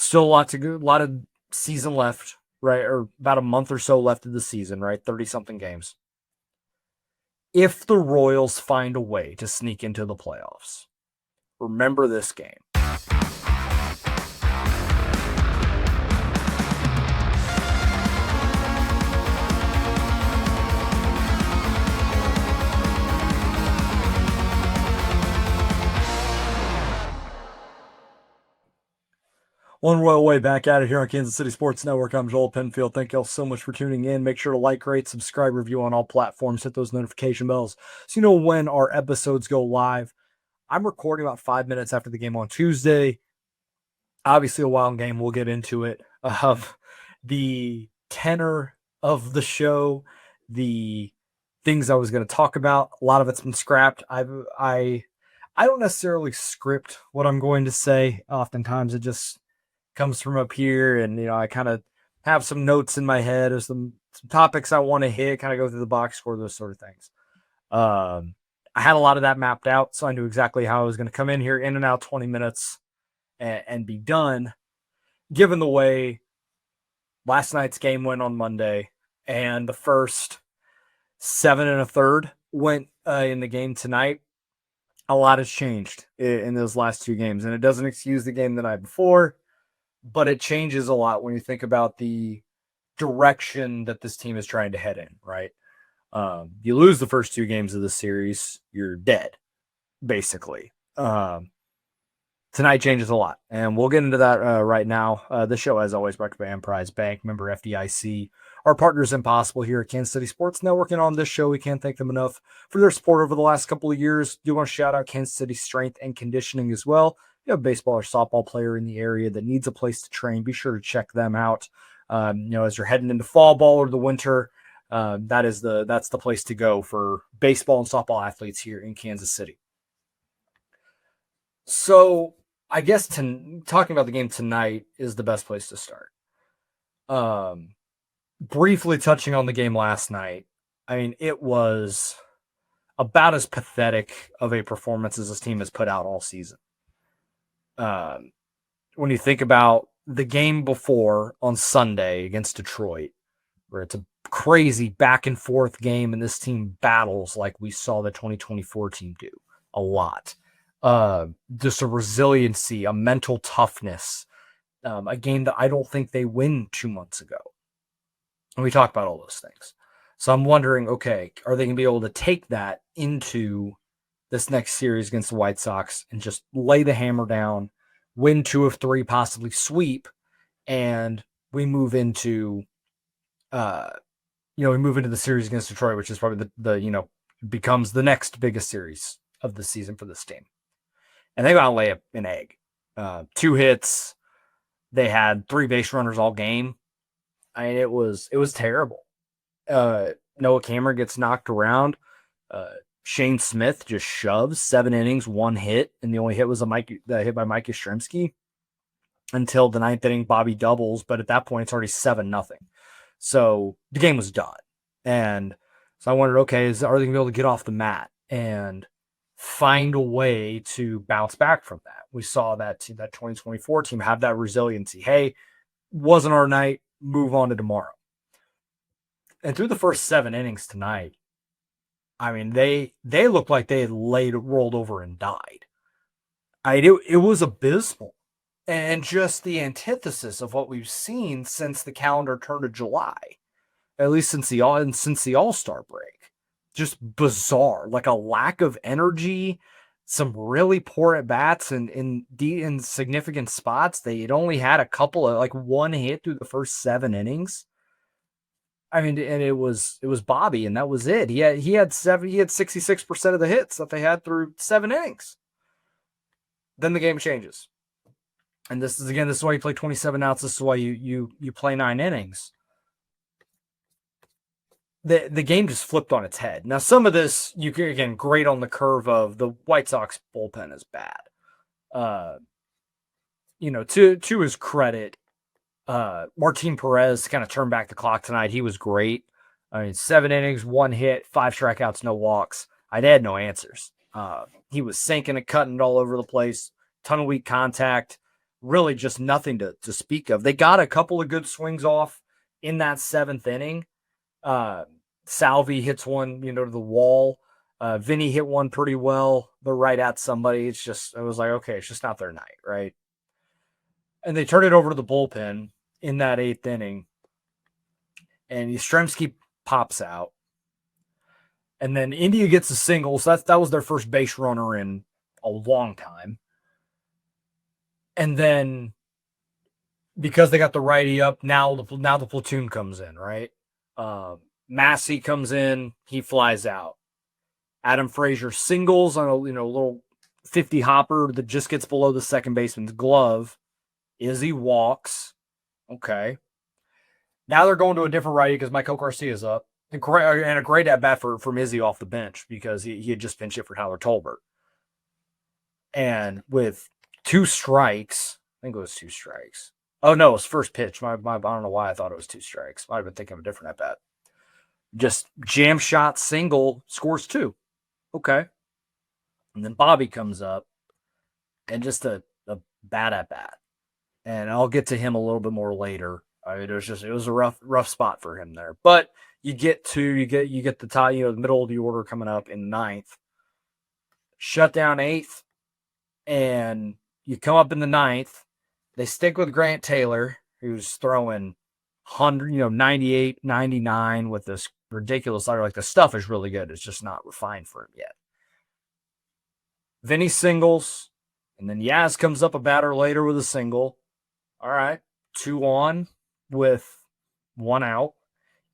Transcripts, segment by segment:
Still a lot to go, a lot of season left, right? Or about a month or so left of the season, right? 30 something games. If the Royals find a way to sneak into the playoffs, remember this game. One Royal way back at it here on Kansas City Sports Network. I'm Joel Penfield. Thank you all so much for tuning in. Make sure to like, rate, subscribe, review on all platforms. Hit those notification bells so you know when our episodes go live. I'm recording about 5 minutes after the game on Tuesday. Obviously a wild game. We'll get into it. The tenor of the show, the things I was going to talk about, a lot of it's been scrapped. I don't necessarily script what I'm going to say. Oftentimes it just comes from up here, and I kind of have some notes in my head of some topics I want to hit, kind of go through the box score, those sort of things. I had a lot of that mapped out, so I knew exactly how I was going to come in here, in and out 20 minutes, and be done. Given the way last night's game went on Monday, and the first 7 1/3 went in the game tonight, a lot has changed in those last two games, and it doesn't excuse the game the night before. But it changes a lot when you think about the direction that this team is trying to head in, right? You lose the first two games of the series, you're dead, basically. Tonight changes a lot, and we'll get into that right now. The show, as always, brought to you by Emprise Bank, member FDIC. Our partners Impossible here at Kansas City Sports Network, and on this show, we can't thank them enough for their support over the last couple of years. Do want to shout out Kansas City Strength and Conditioning as well. You have a baseball or softball player in the area that needs a place to train, be sure to check them out. As you're heading into fall ball or the winter, that's the place to go for baseball and softball athletes here in Kansas City. So I guess talking about the game tonight is the best place to start. Briefly touching on the game last night, I mean, it was about as pathetic of a performance as this team has put out all season. When you think about the game before on Sunday against Detroit, where it's a crazy back and forth game and this team battles like we saw the 2024 team do a lot. Just a resiliency, a mental toughness, a game that I don't think they win 2 months ago. And we talk about all those things. So I'm wondering, okay, are they going to be able to take that into this next series against the White Sox and just lay the hammer down, win 2 of 3, possibly sweep, and we move into the series against Detroit, which is probably the becomes the next biggest series of the season for this team. And they got to lay an egg. 2 hits. They had 3 base runners all game. I mean, it was terrible. Noah Cameron gets knocked around. Shane Smith just shoves 7 innings, 1 hit, and the only hit was the hit by Mike Yastrzemski until the 9th inning. Bobby doubles, but at that point it's already 7-0. So the game was done, and so I wondered, okay, are they going to be able to get off the mat and find a way to bounce back from that? We saw that 2024 team have that resiliency. Hey, wasn't our night. Move on to tomorrow. And through the first 7 innings tonight, I mean, they looked like they had rolled over and died. It was abysmal. And just the antithesis of what we've seen since the calendar turned to July, at least since the All-Star break. Just bizarre, like a lack of energy, some really poor at-bats in significant spots. They had only had a couple of, 1 hit through the first 7 innings. I mean, and it was Bobby, and that was it. He had 66% of the hits that they had through 7 innings. Then the game changes. And this is why you play 27 outs. This is why you play 9 innings. The game just flipped on its head. Now, some of this, you can, again, grade on the curve of the White Sox bullpen is bad. To his credit, Martin Perez kind of turned back the clock tonight. He was great. I mean, 7 innings, 1 hit, 5 strikeouts, no walks. I had no answers. He was sinking and cutting it all over the place. Ton of weak contact. really just nothing to speak of. They got a couple of good swings off in that 7th inning. Salvi hits one, to the wall. Vinny hit one pretty well. They're right at somebody. I was like, okay, it's just not their night, right? And they turn it over to the bullpen in that 8th inning. And Yastrzemski pops out. And then India gets a single. So that was their first base runner in a long time. And then because they got the righty up, now the platoon comes in, right? Massey comes in, he flies out. Adam Frazier singles on a little 50 hopper that just gets below the second baseman's glove. Izzy walks. Okay. Now they're going to a different righty because Michael Garcia's up. And a great at-bat from Izzy off the bench because he had just pinch hit for Tyler Tolbert. And with 2 strikes, I think it was 2 strikes. Oh, no, it was first pitch. I don't know why I thought it was 2 strikes. Might have been thinking of a different at-bat. Just jam shot, single, scores 2. Okay. And then Bobby comes up and just a bad at-bat. And I'll get to him a little bit more later. It was a rough spot for him there. But you get the top, the middle of the order coming up in 9th. Shut down 8th. And you come up in the 9th. They stick with Grant Taylor, who's throwing 100, 98, 99 with this ridiculous slider. Like, the stuff is really good. It's just not refined for him yet. Vinny singles, and then Yaz comes up a batter later with a single. All right, 2 on with 1 out.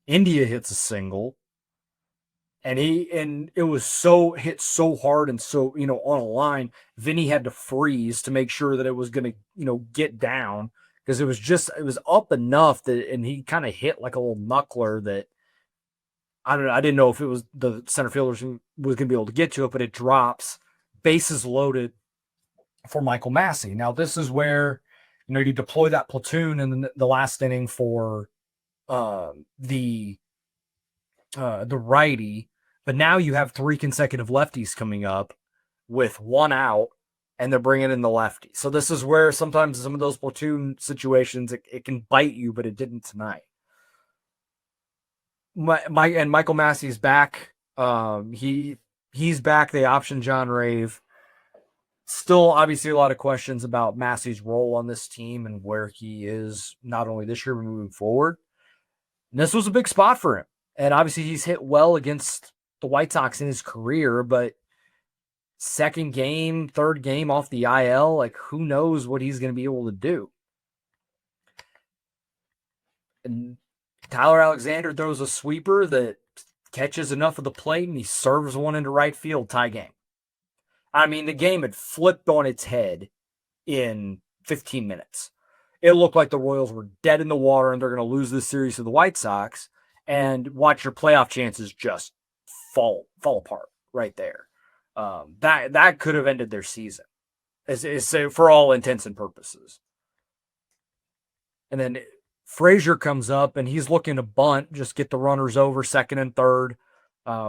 India hits a single, and it was hit so hard and so on a line. Vinny had to freeze to make sure that it was going to get down because it was up enough that, and he kind of hit like a little knuckler that I didn't know if it was the center fielders who was going to be able to get to it, but it drops. Bases loaded for Michael Massey. Now this is where you deploy that platoon in the last inning for the righty, but now you have 3 consecutive lefties coming up with 1 out, and they're bringing in the lefty. So this is where sometimes some of those platoon situations it can bite you, but it didn't tonight. Michael Massey's back. He's back. They optioned John Rave. Still, obviously, a lot of questions about Massey's role on this team and where he is, not only this year, but moving forward. And this was a big spot for him. And obviously, he's hit well against the White Sox in his career, but 2nd game, 3rd game off the IL, like, who knows what he's going to be able to do. And Tyler Alexander throws a sweeper that catches enough of the plate, and he serves one into right field, tie game. I mean, the game had flipped on its head in 15 minutes. It looked like the Royals were dead in the water and they're going to lose this series to the White Sox, and watch your playoff chances just fall apart right there. That could have ended their season, for all intents and purposes. And then Frazier comes up and he's looking to bunt, just get the runners over 2nd and 3rd.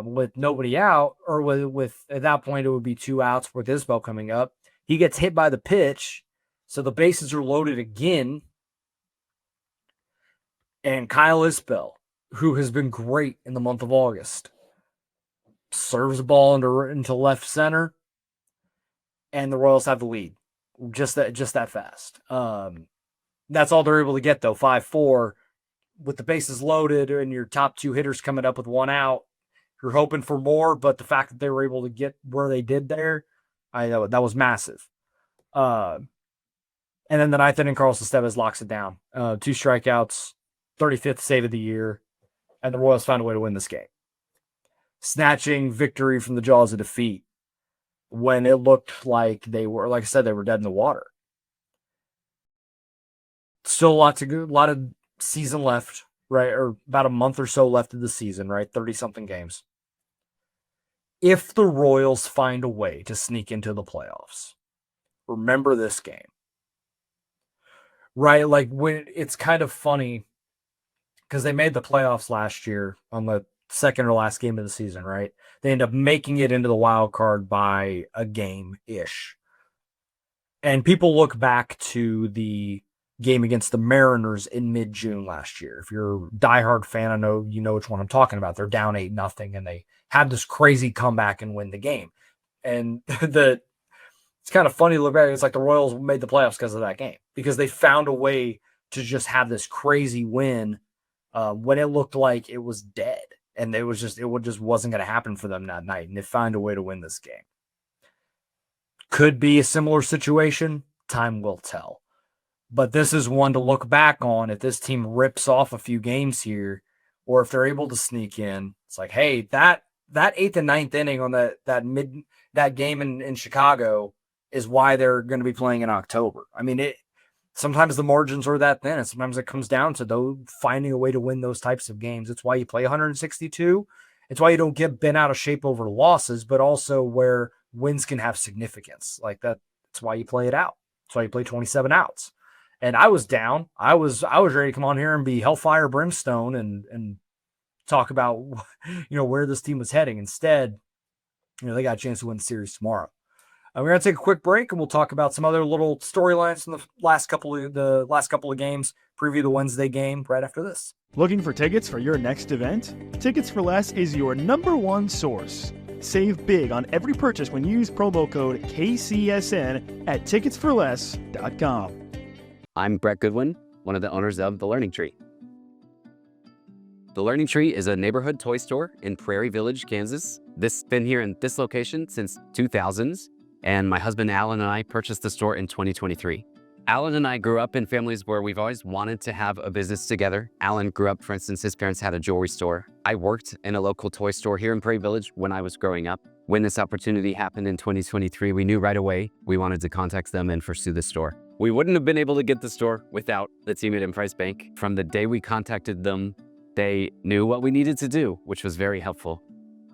With nobody out, or with at that point it would be 2 outs with Isbell coming up. He gets hit by the pitch, so the bases are loaded again. And Kyle Isbell, who has been great in the month of August, serves the ball into left center, and the Royals have the lead. Just that fast. That's all they're able to get though. 5-4 with the bases loaded and your top 2 hitters coming up with 1 out. You're hoping for more, but the fact that they were able to get where they did there, that was massive. And then the 9th inning, Carlos Estevez locks it down. 2 strikeouts, 35th save of the year, and the Royals found a way to win this game. Snatching victory from the jaws of defeat when it looked like they were, like I said, they were dead in the water. Still a lot of season left, right? Or about a month or so left of the season, right? 30-something games. If the Royals find a way to sneak into the playoffs, remember this game. Right? Like, when it's kind of funny because they made the playoffs last year on the 2nd or last game of the season, right? They end up making it into the wild card by a game-ish. And people look back to the game against the Mariners in mid-June last year. If you're a diehard fan, I know you know which one I'm talking about. They're down 8-0, and they had this crazy comeback and win the game. And it's kind of funny to look back. It's like the Royals made the playoffs because of that game, because they found a way to just have this crazy win when it looked like it was dead, and it just wasn't going to happen for them that night, and they found a way to win this game. Could be a similar situation. Time will tell. But this is one to look back on if this team rips off a few games here, or if they're able to sneak in. It's like, hey, that 8th and 9th inning on that game in Chicago is why they're going to be playing in October. I mean, sometimes the margins are that thin, and sometimes it comes down to finding a way to win those types of games. It's why you play 162. It's why you don't get bent out of shape over losses, but also where wins can have significance. Like that. That's why you play it out. That's why you play 27 outs. And I was down. I was ready to come on here and be hellfire brimstone and talk about where this team was heading. Instead, they got a chance to win the series tomorrow. We're going to take a quick break, and we'll talk about some other little storylines from the last couple of games, preview the Wednesday game right after this. Looking for tickets for your next event? Tickets for Less is your #1 source. Save big on every purchase when you use promo code KCSN at ticketsforless.com. I'm Brett Goodwin, one of the owners of The Learning Tree. The Learning Tree is a neighborhood toy store in Prairie Village, Kansas. This has been here in this location since 2000s, and my husband Alan and I purchased the store in 2023. Alan and I grew up in families where we've always wanted to have a business together. Alan grew up, for instance, his parents had a jewelry store. I worked in a local toy store here in Prairie Village when I was growing up. When this opportunity happened in 2023, we knew right away we wanted to contact them and pursue the store. We wouldn't have been able to get the store without the team at Emprise Bank. From the day we contacted them, they knew what we needed to do, which was very helpful.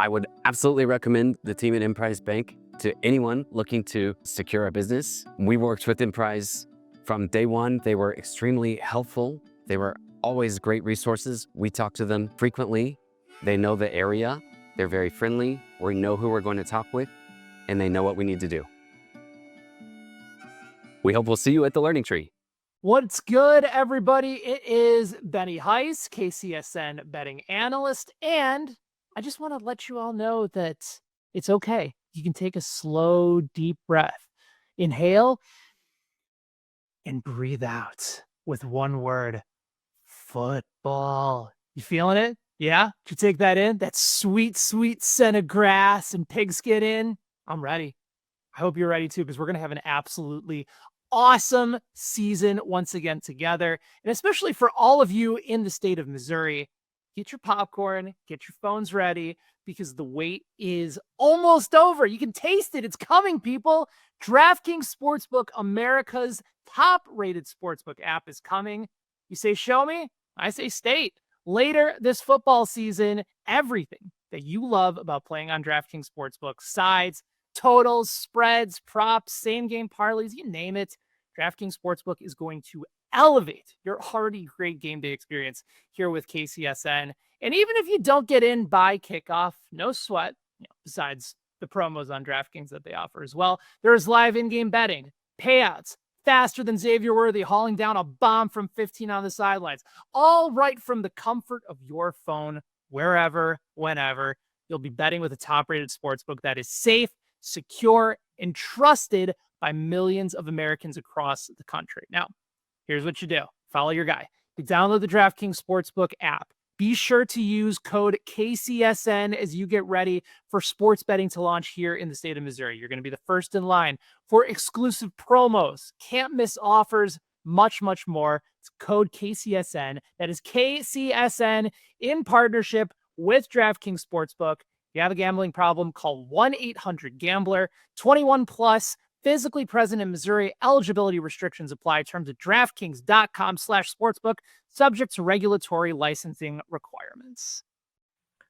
I would absolutely recommend the team at Emprise Bank to anyone looking to secure a business. We worked with Emprise from day one. They were extremely helpful. They were always great resources. We talk to them frequently. They know the area. They're very friendly. We know who we're going to talk with, and they know what we need to do. We hope we'll see you at the Learning Tree. What's good, everybody? It is Benny Heiss, KCSN betting analyst, and I just want to let you all know that it's okay. You can take a slow, deep breath. Inhale and breathe out with one word: football. You feeling it? Yeah? Did you take that in? That sweet, sweet scent of grass and pigskin in? I'm ready. I hope you're ready too, because we're going to have an absolutely awesome season once again together. And especially for all of you in the state of Missouri, get your popcorn, get your phones ready, because the wait is almost over. You can taste it. It's coming, people. DraftKings Sportsbook, America's top-rated sportsbook app, is coming. You say, show me. I say, state. Later this football season, everything that you love about playing on DraftKings Sportsbook, sides, totals, spreads, props, same-game parlays, you name it, DraftKings Sportsbook is going to elevate your already great game day experience here with KCSN. And even if you don't get in by kickoff, no sweat, besides the promos on DraftKings that they offer as well, there's live in-game betting, payouts, faster than Xavier Worthy hauling down a bomb from 15 on the sidelines, all right from the comfort of your phone, wherever, whenever. You'll be betting with a top-rated sportsbook that is safe, secure, and trusted by millions of Americans across the country. Now, here's what you do. Follow your guy. You download the DraftKings Sportsbook app. Be sure to use code KCSN as you get ready for sports betting to launch here in the state of Missouri. You're going to be the first in line for exclusive promos, can't miss offers, much, much more. It's code KCSN. That is KCSN in partnership with DraftKings Sportsbook. If you have a gambling problem, call 1-800-GAMBLER. 21 plus, physically present in Missouri. Eligibility restrictions apply. Terms at DraftKings.com/sportsbook. Subject to regulatory licensing requirements.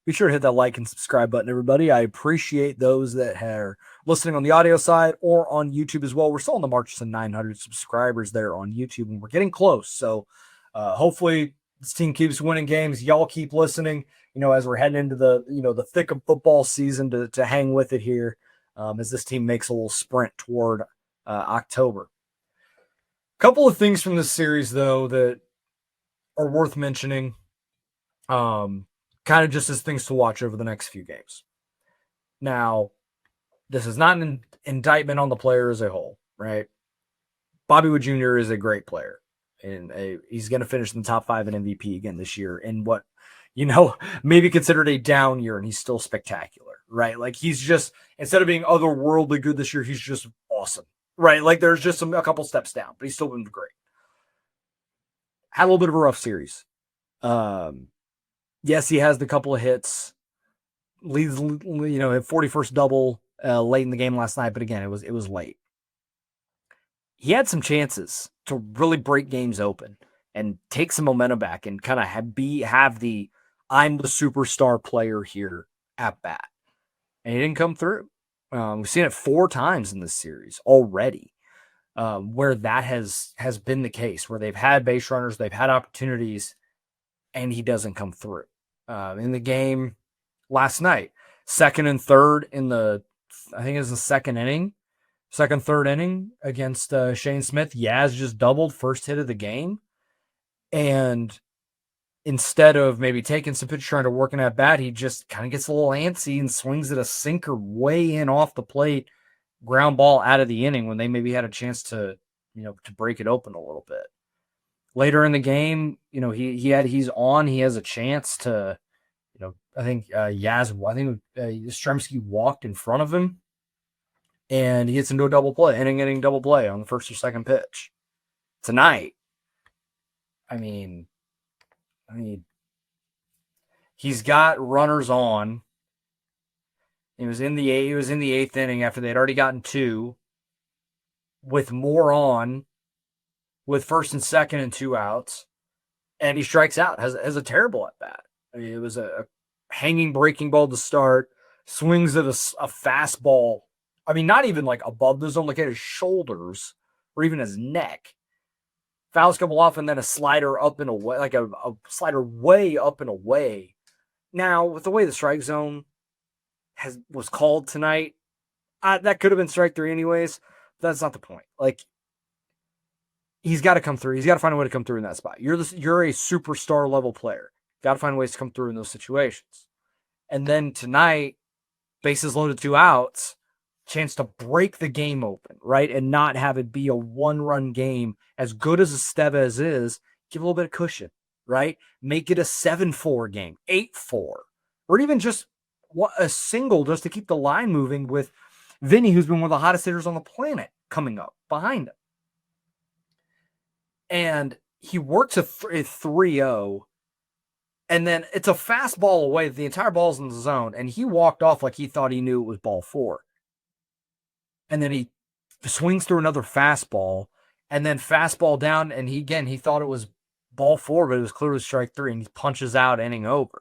Be sure to hit that like and subscribe button, everybody. I appreciate those that are listening on the audio side or on YouTube as well. We're still on the march to 900 subscribers there on YouTube, and we're getting close. So hopefully this team keeps winning games. Y'all keep listening, as we're heading into the thick of football season to hang with it here as this team makes a little sprint toward October. Couple of things from this series, though, that are worth mentioning. Kind of just as things to watch over the next few games. Now, this is not an indictment on the player as a whole, right? Bobby Witt Jr. is a great player, and he's going to finish in the top 5 in MVP again this year in what, maybe considered a down year, and he's still spectacular, right? Like, he's just, instead of being otherworldly good this year, he's just awesome, right? Like, there's just a couple steps down, but he's still been great. Had a little bit of a rough series. Yes, he has the couple of hits, leads, 41st double late in the game last night, but again, it was late. He had some chances to really break games open and take some momentum back and kind of have the I'm the superstar player here at bat. And he didn't come through. We've seen it 4 times in this series already, where that has been the case, where they've had base runners, they've had opportunities, and he doesn't come through. In the game last night, second and third in the third inning against Shane Smith, Yaz just doubled, first hit of the game. And instead of maybe taking some pitch, trying to work in at bat, he just kind of gets a little antsy and swings at a sinker way in off the plate, ground ball out of the inning when they maybe had a chance to break it open a little bit. Later in the game, he has a chance to, I think Yastrzemski walked in front of him, and he gets into a double play, inning double play on the first or second pitch. Tonight, I mean, he's got runners on. He was in the 8th inning after they'd already gotten 2, with more on, with first and second and 2 outs, and he strikes out, has a terrible at bat. I mean, it was a hanging breaking ball to start, swings at a fastball. I mean, not even like above the zone, like at his shoulders or even his neck. Fouls couple off, and then a slider up and away, like a slider way up and away. Now, with the way the strike zone was called tonight, that could have been strike 3 anyways. That's not the point. Like, he's got to come through. He's got to find a way to come through in that spot. You're a superstar level player. Got to find ways to come through in those situations. And then tonight, bases loaded, 2 outs, chance to break the game open, right? And not have it be a 1-run game. As good as Estevez is, give a little bit of cushion, right? Make it a 7-4 game, 8-4, or even just a single just to keep the line moving with Vinny, who's been one of the hottest hitters on the planet, coming up behind him. And he works a 3-0, and then it's a fastball away. The entire ball's in the zone, and he walked off like he thought he knew it was ball 4. And then he swings through another fastball, and then fastball down, and he thought it was ball 4, but it was clearly strike 3, and he punches out, inning over.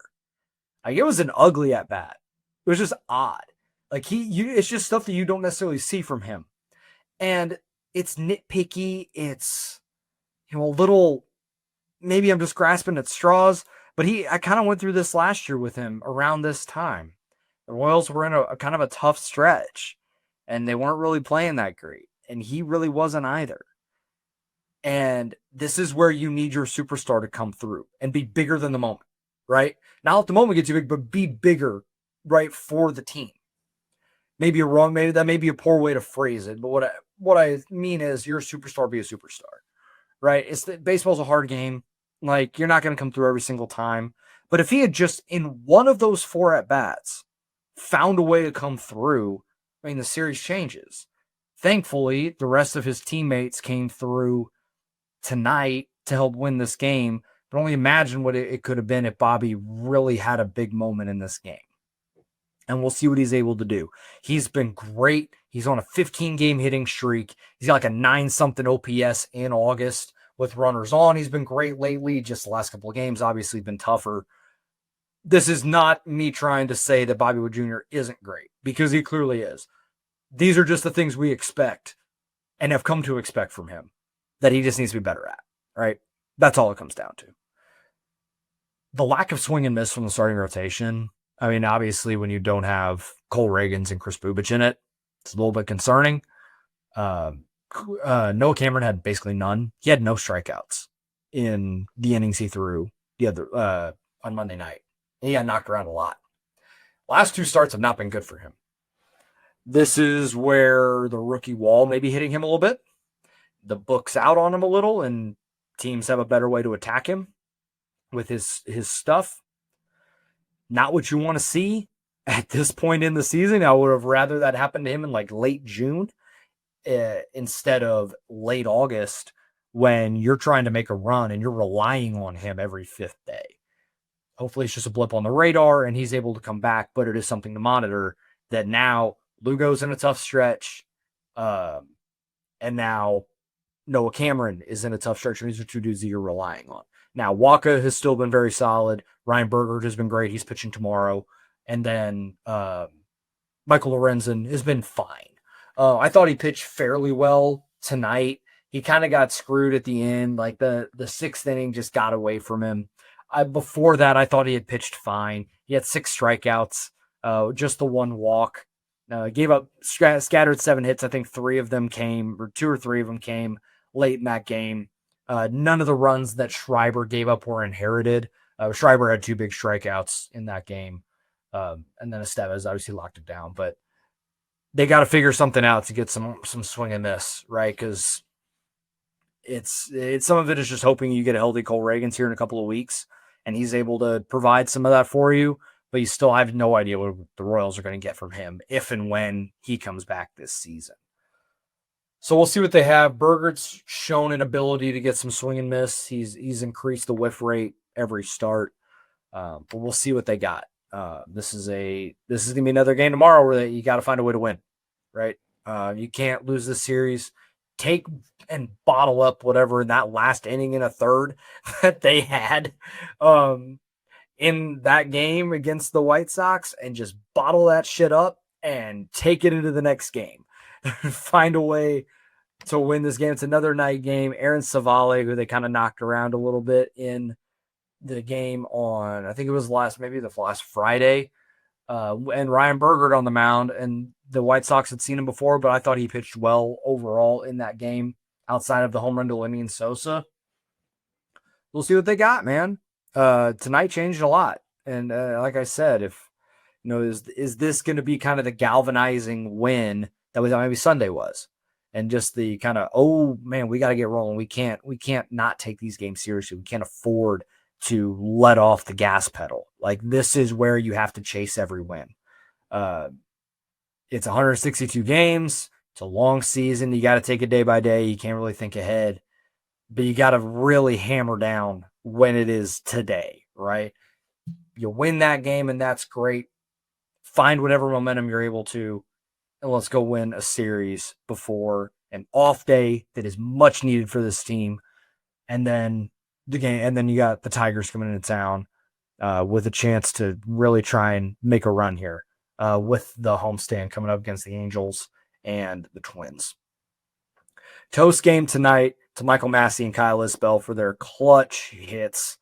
Like, it was an ugly at bat. It was just odd. Like, it's just stuff that you don't necessarily see from him. And it's nitpicky. It's, a little, maybe I'm just grasping at straws, but I kind of went through this last year with him around this time. The Royals were in a kind of a tough stretch, and they weren't really playing that great, and he really wasn't either. And this is where you need your superstar to come through and be bigger than the moment, right? Not let the moment get too big, but be bigger, right, for the team. Maybe that may be a poor way to phrase it, but what I mean is, you're a superstar, be a superstar, right? Baseball's a hard game. Like, you're not going to come through every single time. But if he had just, in one of those 4 at-bats, found a way to come through, I mean, the series changes. Thankfully, the rest of his teammates came through tonight to help win this game. But only imagine what it could have been if Bobby really had a big moment in this game. And we'll see what he's able to do. He's been great. He's on a 15-game hitting streak. He's got like a 9-something OPS in August with runners on. He's been great lately. Just the last couple of games obviously been tougher. This is not me trying to say that Bobby Witt Jr. isn't great, because he clearly is. These are just the things we expect and have come to expect from him that he just needs to be better at, right? That's all it comes down to. The lack of swing and miss from the starting rotation, I mean, obviously when you don't have Cole Reagans and Chris Bubich in it, it's a little bit concerning. Noah Cameron had basically none. He had no strikeouts in the innings he threw the other on Monday night. He got knocked around a lot. Last 2 starts have not been good for him. This is where the rookie wall may be hitting him a little bit. The book's out on him a little, and teams have a better way to attack him with his stuff. Not what you want to see at this point in the season. I would have rather that happened to him in like late June instead of late August when you're trying to make a run and you're relying on him every 5th day. Hopefully it's just a blip on the radar and he's able to come back, but it is something to monitor that now Lugo's in a tough stretch. And now Noah Cameron is in a tough stretch. And these are 2 dudes that you're relying on. Now, Waka has still been very solid. Ryan Bergert has been great. He's pitching tomorrow. And then Michael Lorenzen has been fine. I thought he pitched fairly well tonight. He kind of got screwed at the end. Like the 6th inning just got away from him. Before that, I thought he had pitched fine. He had 6 strikeouts, just the 1 walk. Gave up scattered 7 hits. I think 3 of them came, or 2 or 3 of them came late in that game. None of the runs that Schreiber gave up were inherited. Schreiber had 2 big strikeouts in that game. And then Estevez obviously locked it down. But they got to figure something out to get some swing and miss, right? Because it's some of it is just hoping you get a healthy Cole Reagans here in a couple of weeks, and he's able to provide some of that for you. But you still have no idea what the Royals are going to get from him if and when he comes back this season. So we'll see what they have. Bergert's shown an ability to get some swing and miss. He's increased the whiff rate every start. But we'll see what they got. This is gonna be another game tomorrow where you got to find a way to win, right? You can't lose this series. Take and bottle up whatever in that last inning in a third that they had in that game against the White Sox, and just bottle that shit up and take it into the next game. Find a way to win this game. It's another night game. Aaron Savale, who they kind of knocked around a little bit in the game on, I think it was the last Friday, and Ryan Bergert on the mound. And the White Sox had seen him before, but I thought he pitched well overall in that game outside of the home run to Lenny and Sosa. We'll see what they got, man. Tonight changed a lot. And like I said, if is this going to be kind of the galvanizing win that was maybe Sunday was, and just the kind of, oh man, we got to get rolling. We can't not take these games seriously. We can't afford to let off the gas pedal. Like, this is where you have to chase every win. It's 162 games. It's a long season. You got to take it day by day. You can't really think ahead, but you got to really hammer down when it is today, right? You win that game and that's great. Find whatever momentum you're able to, and let's go win a series before an off day that is much needed for this team. And then the game, and then you got the Tigers coming into town with a chance to really try and make a run here with the homestand coming up against the Angels and the Twins. Toast game tonight to Michael Massey and Kyle Isbell for their clutch hits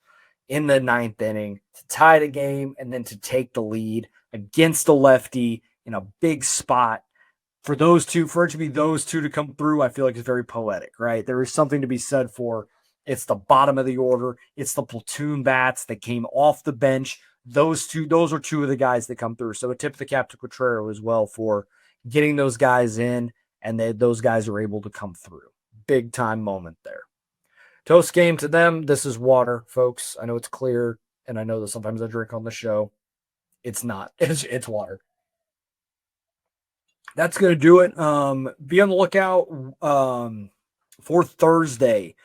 in the 9th inning to tie the game and then to take the lead against a lefty in a big spot. For it to be those two to come through, I feel like it's very poetic, right? There is something to be said for, it's the bottom of the order. It's the platoon bats that came off the bench. Those are 2 of the guys that come through. So a tip of the cap to Quatrero as well for getting those guys in, and those guys are able to come through. Big time moment there. Toast game to them. This is water, folks. I know it's clear, and I know that sometimes I drink on the show. It's not. It's water. That's going to do it. Be on the lookout for Thursday.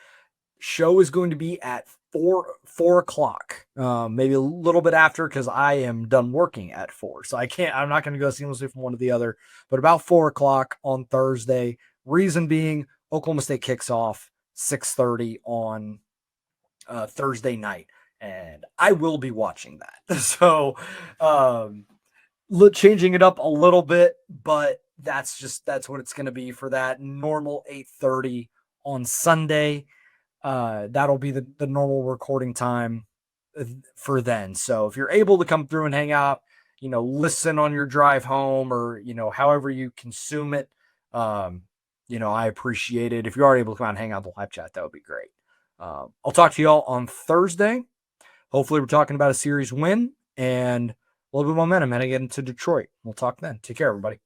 Show is going to be at 4 o'clock, maybe a little bit after, because I am done working at 4. So I'm not going to go seamlessly from one to the other, but about 4 o'clock on Thursday. Reason being, Oklahoma State kicks off 6:30 on Thursday night, and I will be watching that. So changing it up a little bit, but that's what it's going to be for that normal 8:30 on Sunday. That'll be the normal recording time for then. So if you're able to come through and hang out, listen on your drive home, or, however you consume it, I appreciate it. If you are able to come out and hang out in the live chat, that would be great. I'll talk to y'all on Thursday. Hopefully we're talking about a series win and a little bit of momentum heading into Detroit. We'll talk then. Take care, everybody.